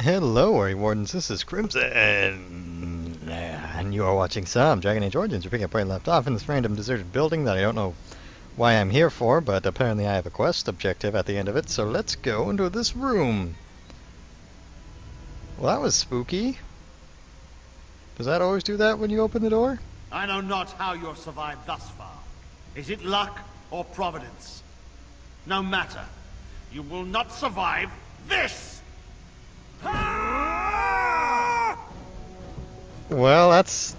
Hello, Worry Wardens, this is Crimson, and you are watching some Dragon Age Origins. You're picking up where I left off in this random deserted building that I don't know why I'm here for, but apparently I have a quest objective at the end of it, so let's go into this room. Well, that was spooky. Does that always do that when you open the door? I know not how you have survived thus far. Is it luck or providence? No matter. You will not survive this! Well, that's...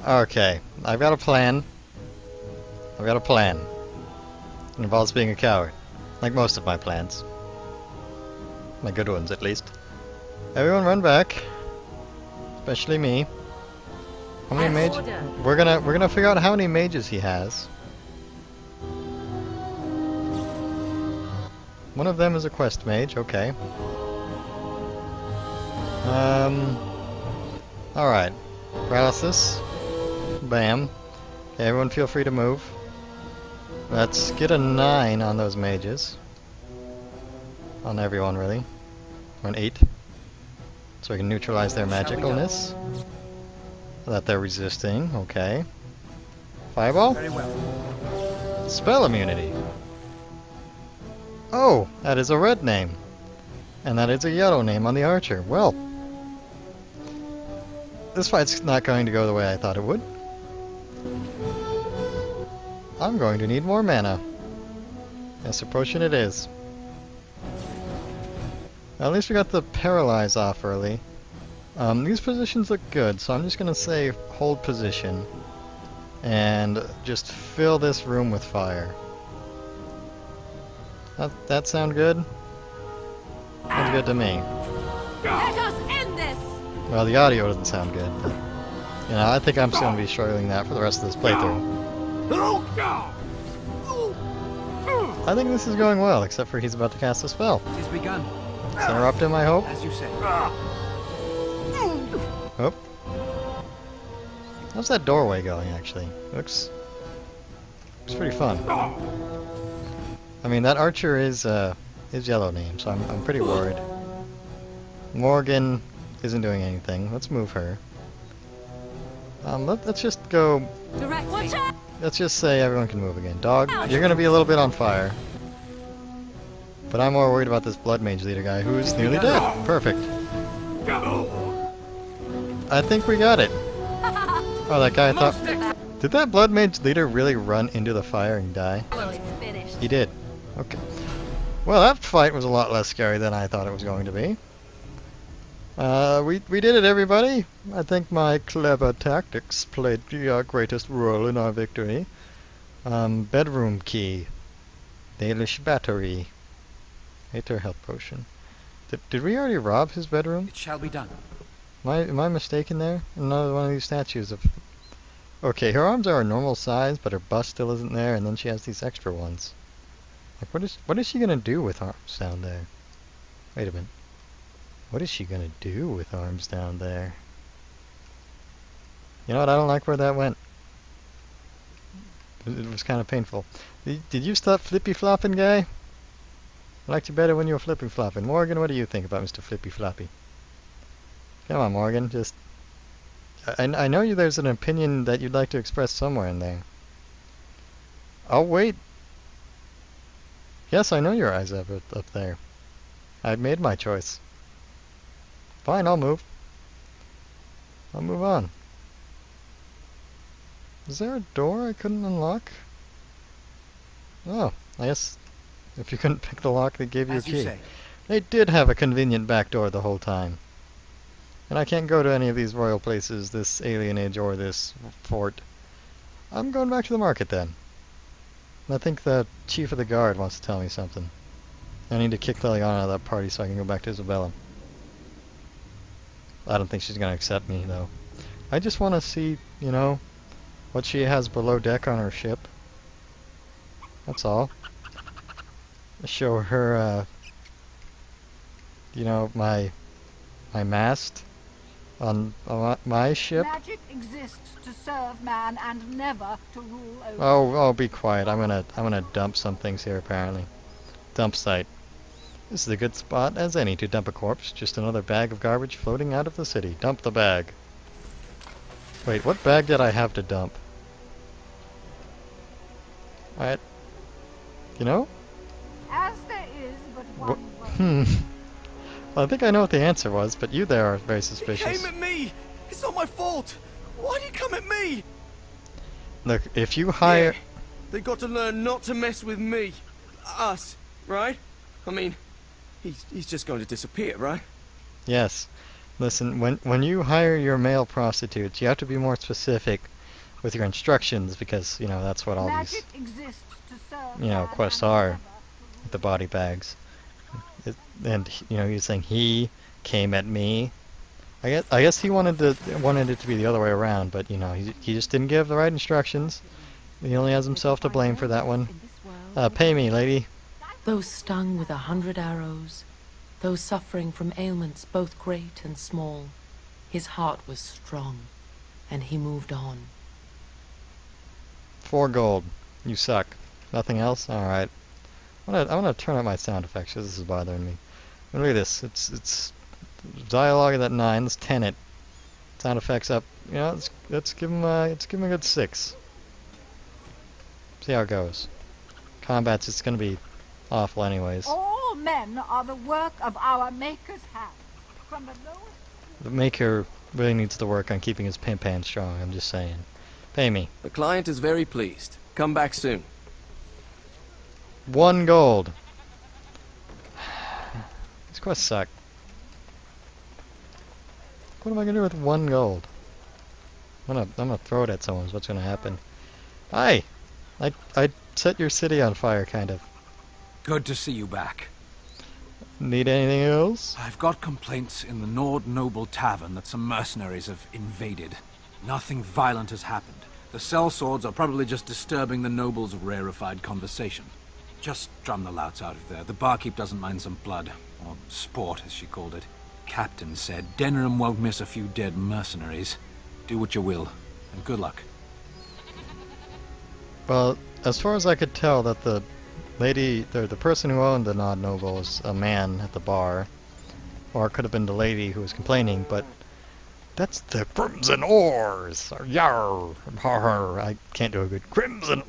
okay, I've got a plan. It involves being a coward. Like most of my plans. My good ones, at least. Everyone run back. Especially me. How many mages? We're gonna figure out how many mages he has. One of them is a quest mage, okay. Alright. Paralysis. Bam. Okay, everyone feel free to move. Let's get a 9 on those mages. On everyone, really. Or an 8. So we can neutralize their magicalness. That they're resisting, okay. Fireball? Very well. Spell immunity. Oh, that is a red name. And that is a yellow name on the archer. Well, this fight's not going to go the way I thought it would. I'm going to need more mana. Yes, a potion it is. At least we got the paralyze off early. These positions look good, so I'm just going to say hold position. And just fill this room with fire. That sound good? Sounds good to me. Let us end this! Well, the audio doesn't sound good, but... you know, I think I'm still going to be struggling that for the rest of this playthrough. I think this is going well, except for he's about to cast a spell. It has begun. Let's interrupt him, I hope. As you say. Oh. How's that doorway going, actually? Looks pretty fun. I mean, that archer is yellow name, so I'm pretty worried. Morgan isn't doing anything. Let's move her. Let's just go. Let's just say everyone can move again. Dog, you're gonna be a little bit on fire. But I'm more worried about this blood mage leader guy who's nearly dead. Perfect. I think we got it. Oh, that guy thought. Did that blood mage leader really run into the fire and die? He did. Okay. Well, that fight was a lot less scary than I thought it was going to be. We did it, everybody. I think my clever tactics played the greatest role in our victory. Bedroom key. Dalish battery. Hater health potion. Did we already rob his bedroom? It shall be done. Am I mistaken there? Another one of these statues of... okay, her arms are a normal size, but her bust still isn't there, and then she has these extra ones. Like, what is she gonna do with arms down there? Wait a minute. What is she gonna do with arms down there? You know what? I don't like where that went. It was kind of painful. Did you stop flippy flopping, guy? I liked you better when you were flippy flopping. Morgan, what do you think about Mr. Flippy Floppy? Come on, Morgan. Just I know there's an opinion that you'd like to express somewhere in there. I'll wait. Yes, I know your eyes up there. I've made my choice. Fine, I'll move. I'll move on. Is there a door I couldn't unlock? Oh, I guess if you couldn't pick the lock, they gave you a key. They did have a convenient back door the whole time. And I can't go to any of these royal places, this alienage or this fort. I'm going back to the market then. I think the chief of the guard wants to tell me something. I need to kick Liliana out of that party so I can go back to Isabella. I don't think she's going to accept me, though. I just want to see, you know, what she has below deck on her ship. That's all. Show her, you know, my mast on my ship. Magic exists to serve man and never to rule over. Oh, be quiet. I'm gonna dump some things here apparently. Dump site. This is a good spot as any to dump a corpse. Just another bag of garbage floating out of the city. Dump the bag. Wait, what bag did I have to dump? You know? As there is but one way. Well, I think I know what the answer was, but you there are very suspicious. He came at me! It's not my fault! Why'd he come at me? Look, if you hire... Yeah, they got to learn not to mess with me. Us, right? I mean, he's just going to disappear, right? Yes. Listen, when you hire your male prostitutes, you have to be more specific with your instructions, because, you know, that's what all Magic these, exists to serve you know, man quests and are. never With the body bags. And, you know, you're saying he came at me. I guess he wanted it to be the other way around, but, you know, he just didn't give the right instructions. He only has himself to blame for that one. Pay me, lady. Those stung with 100 arrows, those suffering from ailments both great and small, his heart was strong, and he moved on. 4 gold. You suck. Nothing else? Alright. I'm gonna turn up my sound effects, because this is bothering me. And look at this. It's dialogue is at 9. Let's 10 it. Sound effects up. You know, let's give him a good 6. See how it goes. Combat's just gonna be awful anyways. All men are the work of our Maker's hand. From the lowest... The Maker really needs to work on keeping his pimp hand strong, I'm just saying. Pay me. The client is very pleased. Come back soon. 1 gold. These quests suck. What am I gonna do with 1 gold? I'm gonna throw it at someone, is what's gonna happen. Hi! I set your city on fire, kind of. Good to see you back. Need anything else? I've got complaints in the Nord Noble Tavern that some mercenaries have invaded. Nothing violent has happened. The sellswords are probably just disturbing the nobles' rarefied conversation. Just drum the louts out of there. The barkeep doesn't mind some blood. Or sport, as she called it. Captain said Denham won't miss a few dead mercenaries. Do what you will, and good luck. Well, as far as I could tell, that the lady, the person who owned the Nod Noble was a man at the bar. Or it could have been the lady who was complaining, but that's the Crimson-Oars! Yarr! Har! I can't do a good Crimson.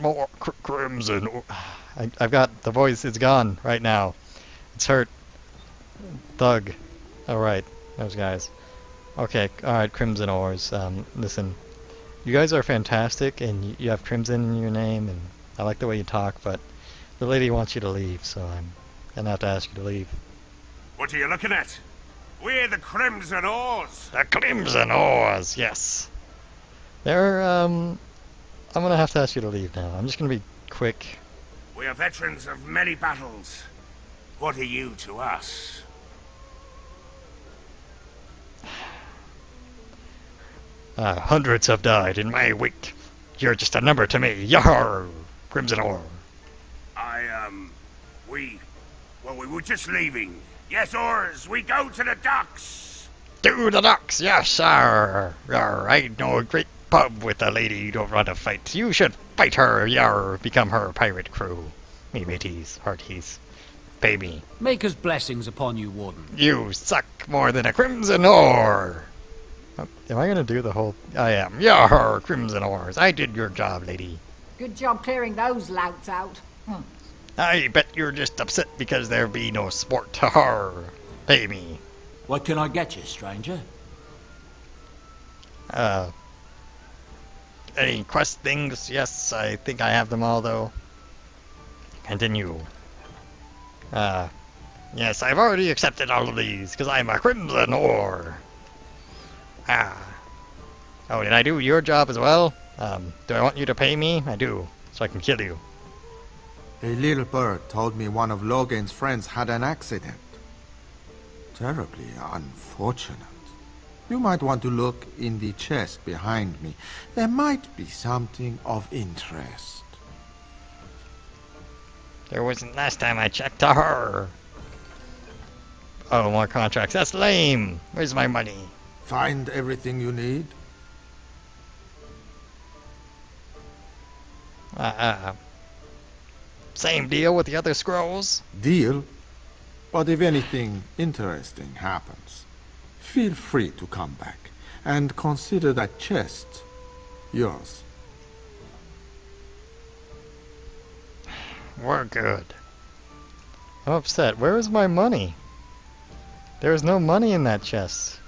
I've got the voice, it's gone right now. It's hurt. Thug. Alright, those guys. Okay, alright, Crimson-Oars. Listen, you guys are fantastic, and you have Crimson in your name, and I like the way you talk, but the lady wants you to leave, so I'm gonna have to ask you to leave. What are you looking at? We're the Crimson-Oars! The Crimson-Oars, yes! They're, I'm gonna have to ask you to leave now. I'm just gonna be quick. We are veterans of many battles. What are you to us? Hundreds have died in my wake. You're just a number to me. Yar! Crimson-Oar. We were just leaving. Yes, Oars, we go to the docks. To the docks, yes, sir. Yar, I know a great pub with a lady you don't want to fight. You should fight her, yar, become her pirate crew. Me mateys, hearties. Pay me. Maker's blessings upon you, Warden. You suck more than a Crimson-Oar. Am I gonna do the whole... I am. Yar, Crimson-Oars. I did your job, lady. Good job clearing those louts out. I bet you're just upset because there be no sport. Har. Pay me. What can I get you, stranger? Any quest things? Yes, I think I have them all, though. Continue. Yes, I've already accepted all of these, because I'm a Crimson-Oar. Oh, did I do your job as well? Do I want you to pay me? I do, so I can kill you. A little bird told me one of Logan's friends had an accident. Terribly unfortunate. You might want to look in the chest behind me. There might be something of interest. There wasn't last time I checked to her. Oh, more contracts. That's lame. Where's my money? Find everything you need? Same deal with the other scrolls? Deal? But if anything interesting happens, feel free to come back and consider that chest yours. We're good. I'm upset. Where is my money? There was no money in that chest.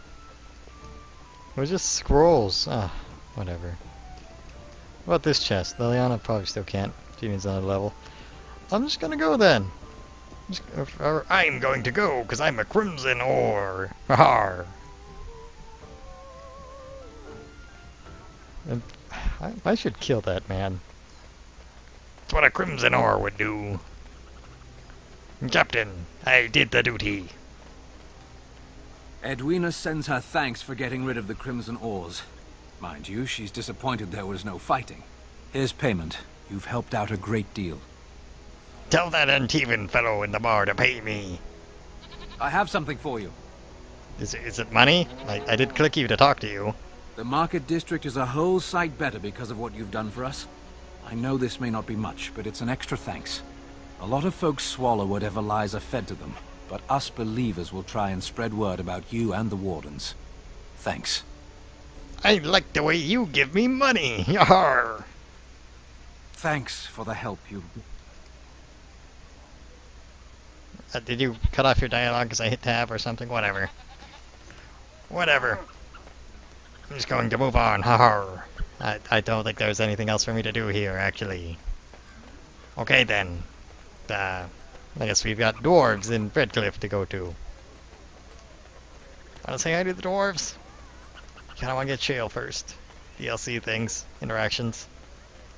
It was just scrolls. Ah, whatever. What about this chest? Liliana probably still can't. She needs another level. I'm just gonna go then. I'm going to go because I'm a Crimson-Oar. Har. I should kill that man. That's what a Crimson-Oar would do. Captain, I did the duty. Edwina sends her thanks for getting rid of the Crimson-Oars. Mind you, she's disappointed there was no fighting. Here's payment. You've helped out a great deal. Tell that Antivan fellow in the bar to pay me. I have something for you. Is it money? I did click you to talk to you. The Market District is a whole sight better because of what you've done for us. I know this may not be much, but it's an extra thanks. A lot of folks swallow whatever lies are fed to them, but us believers will try and spread word about you and the Wardens. Thanks. I like the way you give me money. Yar. Thanks for the help you... Did you cut off your dialogue because I hit tab or something? Whatever. Whatever. I'm just going to move on. Har. I don't think there's anything else for me to do here, actually. Okay then. I guess we've got dwarves in Redcliffe to go to. Wanna say hi to the dwarves? Kinda wanna get Shale first. DLC things, interactions.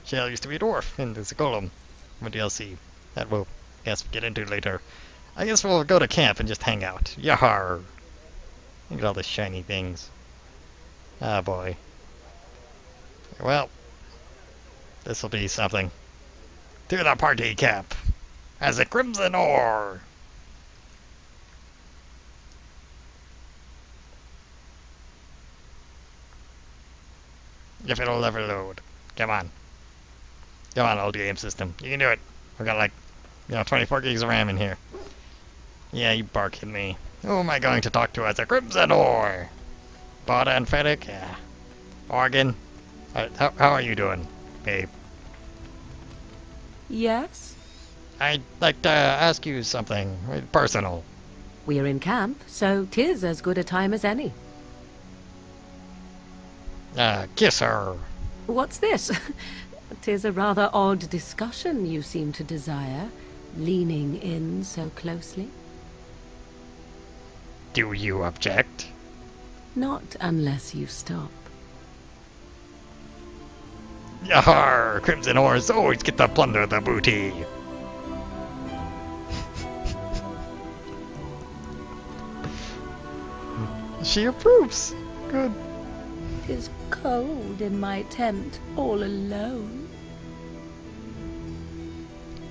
Shale used to be a dwarf, and there's a golem from a DLC that we'll, yes, get into later. I guess we'll go to camp and just hang out. Yar! Look at all the shiny things. Ah, boy. Well, this'll be something. To the party camp! As a Crimson-Oar! If it'll ever load. Come on. Come on, old game system. You can do it. We've got like, 24 gigs of RAM in here. Yeah, you bark at me. Who am I going to talk to as a Crimson-Oar? Bada and Fennec? Yeah. Organ? How are you doing, babe? Yes? I'd like to ask you something personal. We're in camp, so 'tis as good a time as any. Kiss her. What's this? 'Tis a rather odd discussion you seem to desire, leaning in so closely. Do you object? Not unless you stop. Yar! Crimson-Oars always get to plunder the booty. She approves. Good. 'Tis cold in my tent, all alone.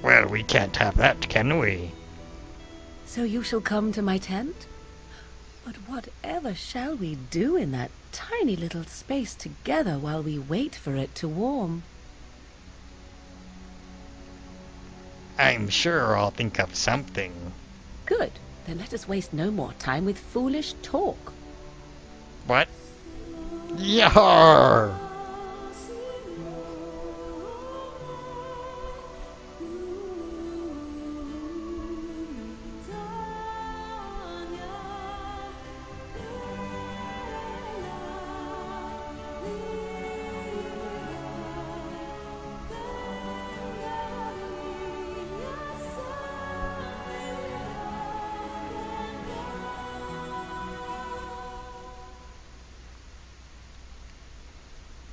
Well, we can't have that, can we? So you shall come to my tent? But whatever shall we do in that tiny little space together while we wait for it to warm? I'm sure I'll think of something. Good. Then let us waste no more time with foolish talk. What? Yar!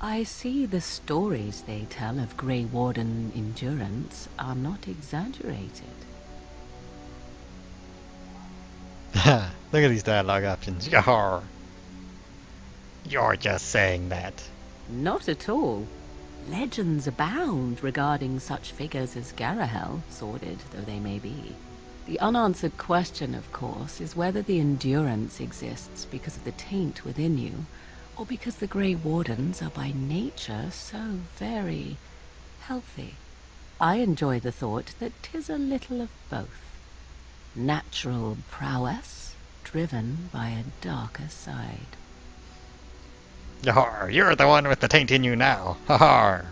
I see the stories they tell of Grey Warden endurance are not exaggerated. Look at these dialogue options. Yar! You're just saying that. Not at all. Legends abound regarding such figures as Garahel, sordid though they may be. The unanswered question, of course, is whether the endurance exists because of the taint within you, or because the Grey Wardens are by nature so very healthy. I enjoy the thought that 'tis a little of both. Natural prowess, driven by a darker side. Yar, you're the one with the taint in you now. Ha.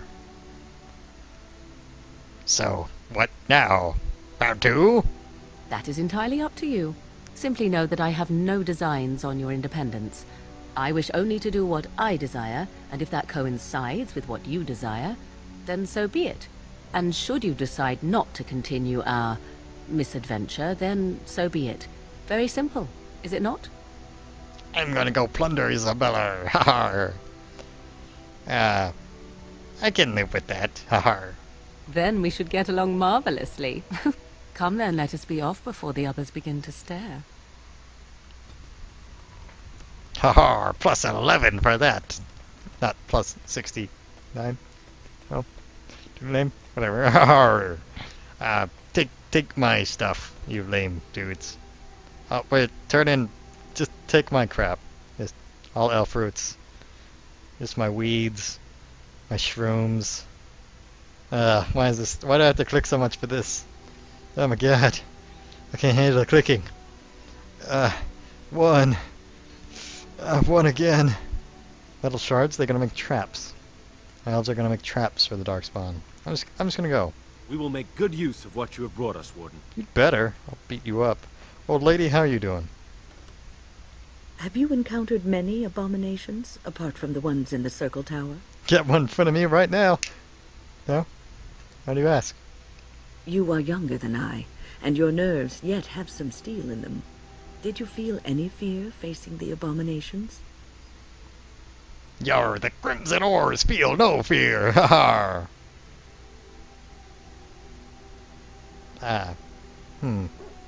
So, what now? Round 2? That is entirely up to you. Simply know that I have no designs on your independence. I wish only to do what I desire, and if that coincides with what you desire, then so be it. And should you decide not to continue our misadventure, then so be it. Very simple, is it not? I'm gonna go plunder Isabella. Ha. I can live with that. Ha. Then we should get along marvelously. Come then, let us be off before the others begin to stare. Ha. Plus 11 for that. Not plus 69. Well, lame. Whatever. Ha. Take my stuff, you lame dudes. Oh, wait, turn in. Just take my crap. Just all elf roots. Just my weeds. My shrooms. Why is this? Why do I have to click so much for this? Oh my god. I can't handle the clicking. One again. Metal shards, they're gonna make traps. Elves are gonna make traps for the darkspawn. I'm just gonna go. We will make good use of what you have brought us, Warden. You'd better. I'll beat you up. Old lady, how are you doing? Have you encountered many abominations, apart from the ones in the Circle Tower? Get one in front of me right now. No? How do you ask? You are younger than I, and your nerves yet have some steel in them. Did you feel any fear facing the abominations? Yar, the Crimson-Oars feel no fear. Ha ha.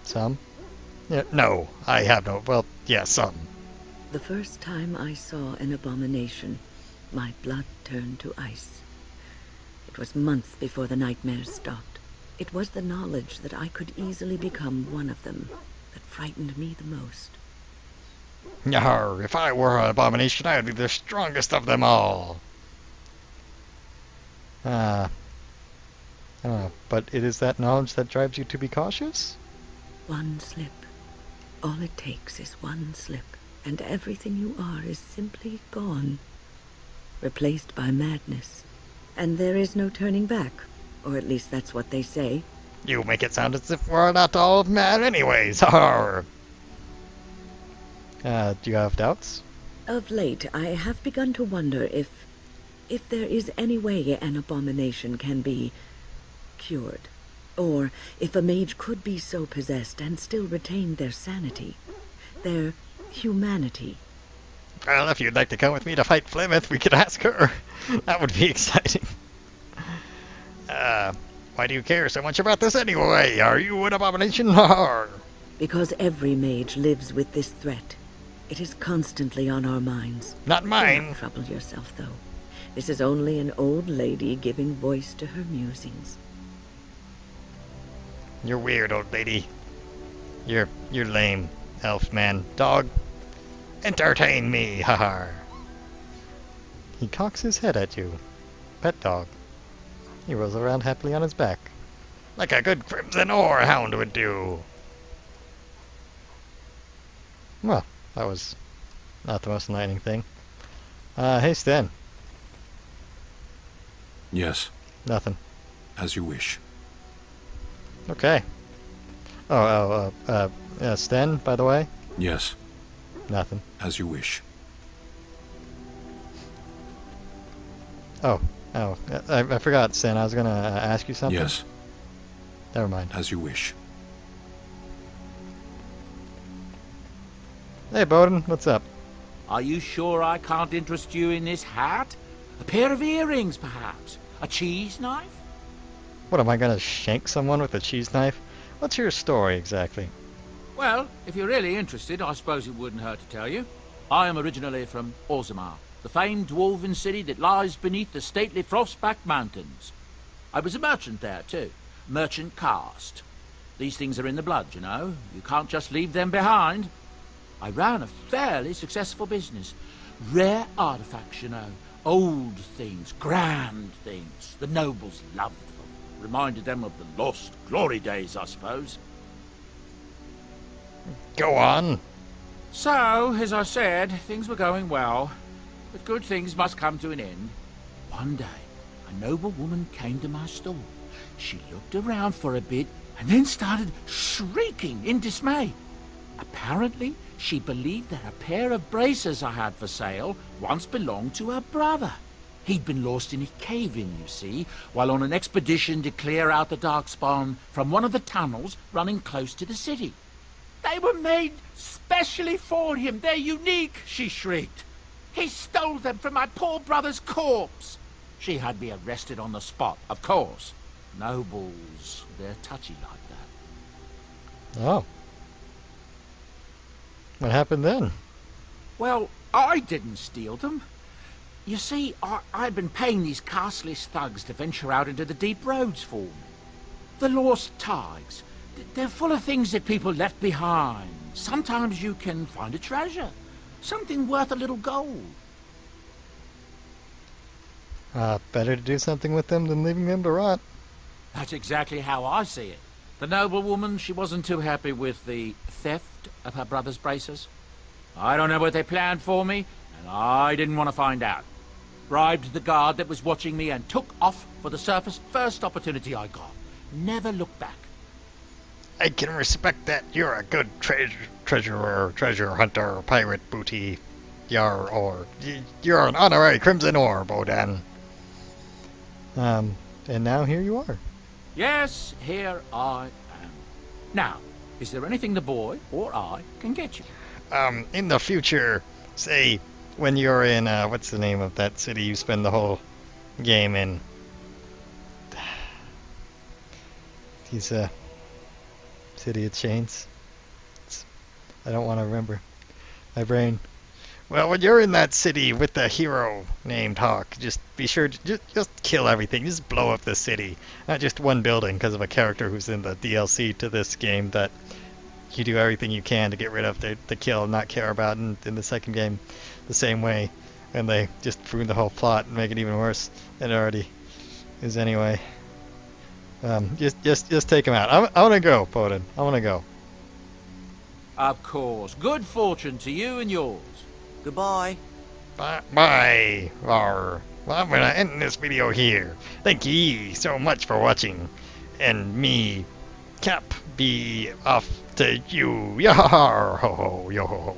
Some? Yeah, no, I have no. Well, yeah, some. The first time I saw an abomination, my blood turned to ice. It was months before the nightmares stopped. It was the knowledge that I could easily become one of them that frightened me the most. Yar, if I were an abomination, I would be the strongest of them all. I don't know, but it is that knowledge that drives you to be cautious? One slip. All it takes is one slip, and everything you are is simply gone. Replaced by madness. And there is no turning back, or at least that's what they say. You make it sound as if we're not all mad anyways. Har. Do you have doubts? Of late, I have begun to wonder if there is any way an abomination can be cured. Or if a mage could be so possessed and still retain their sanity, their humanity. Well, if you'd like to come with me to fight Plymouth, we could ask her. That would be exciting. Why do you care so much about this anyway? Are you an abomination? Har. Because every mage lives with this threat. It is constantly on our minds. Not mine. Do not trouble yourself, though. This is only an old lady giving voice to her musings. You're weird, old lady. You're lame, elf man. Dog, entertain me, ha. He cocks his head at you. Pet dog. He rolls around happily on his back. Like a good Crimson-Oar hound would do. Well, that was not the most enlightening thing. Hey, Stan. Yes. Nothing. As you wish. Okay. Sten, by the way? Yes. Nothing. As you wish. I forgot, Sten. I was gonna ask you something. Yes. Never mind. As you wish. Hey, Bowden, what's up? Are you sure I can't interest you in this hat? A pair of earrings, perhaps? A cheese knife? What, am I gonna shank someone with a cheese knife? What's your story, exactly? Well, if you're really interested, I suppose it wouldn't hurt to tell you. I am originally from Orzammar, the famed dwarven city that lies beneath the stately Frostback Mountains. I was a merchant there, too. Merchant caste. These things are in the blood, you know. You can't just leave them behind. I ran a fairly successful business. Rare artifacts, you know. Old things, grand things. The nobles loved them. Reminded them of the lost glory days, I suppose. Go on. So, as I said, things were going well, but good things must come to an end. One day, a noble woman came to my stall. She looked around for a bit and then started shrieking in dismay. Apparently, she believed that a pair of braces I had for sale once belonged to her brother. He'd been lost in a cave-in, you see, while on an expedition to clear out the Darkspawn from one of the tunnels running close to the city. They were made specially for him. They're unique, she shrieked. He stole them from my poor brother's corpse. She had me arrested on the spot, of course. Nobles, they're touchy like that. Oh. What happened then? Well, I didn't steal them. You see, I'd been paying these castless thugs to venture out into the deep roads for me. The lost tides. They're full of things that people left behind. Sometimes you can find a treasure. Something worth a little gold. Better to do something with them than leaving them to rot. That's exactly how I see it. The noblewoman, she wasn't too happy with the theft of her brother's braces. I don't know what they planned for me, and I didn't want to find out. Bribed the guard that was watching me and took off for the surface first opportunity I got. Never looked back. I can respect that. You're a good treasure hunter, pirate booty. You're an honorary Crimson-Oar, Bodan. And now here you are. Yes, here I am. Now, is there anything the boy or I can get you? In the future, say, when you're in, what's the name of that city you spend the whole game in? He's, City of Chains. I don't want to remember. My brain. Well, when you're in that city with the hero named Hawk, just be sure to just kill everything. Just blow up the city. Not just one building because of a character who's in the DLC to this game that you do everything you can to get rid of, to kill and not care about in the second game the same way. And they just ruin the whole plot and make it even worse than it already is anyway. Just take him out. I want to go, Podin. I want to go. Of course. Good fortune to you and yours. Goodbye. Bye. Well, I'm going to end this video here. Thank ye so much for watching. And me, Cap, be off to you. Yar ho ho, yo ho ho.